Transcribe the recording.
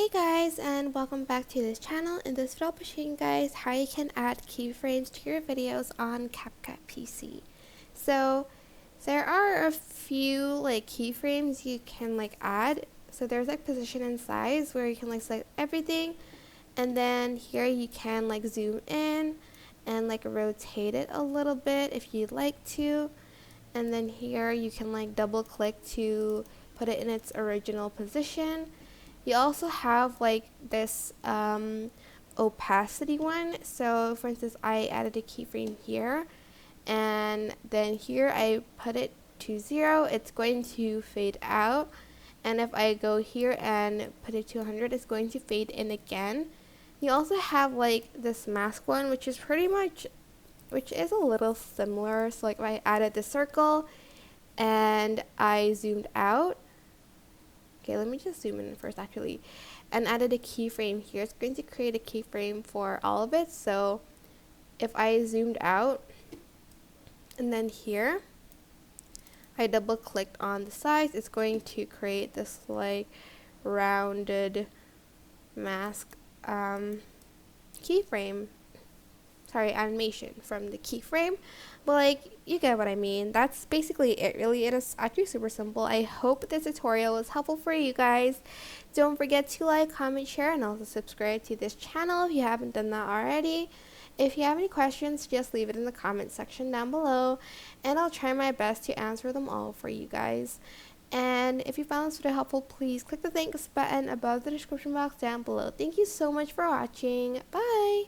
Hey guys, and welcome back to this channel. In this video, I'll be showing you guys how you can add keyframes to your videos on CapCut PC. So there are a few keyframes you can add. So there's position and size where you can select everything, and then here you can zoom in and rotate it a little bit if you'd like to, and then here you can double click to put it in its original position. You also have this opacity one. So for instance, I added a keyframe here, and then here I put it to 0. It's going to fade out, and if I go here and put it to 100, it's going to fade in again. You also have this mask one, which is a little similar. So if I added the circle and I zoomed out. Okay, let me just zoom in first actually, and added a keyframe here. It's going to create a keyframe for all of it. So if I zoomed out and then here I double clicked on the size, it's going to create this rounded mask keyframe. Animation from the keyframe, but you get what I mean. That's basically it. Really, it is actually super simple. I hope this tutorial was helpful for you guys. Don't forget to like, comment, share, and also subscribe to this channel if you haven't done that already. If you have any questions, just leave it in the comment section down below, and I'll try my best to answer them all for you guys. And if you found this video helpful, please click the thanks button above the description box down below. Thank you so much for watching. Bye!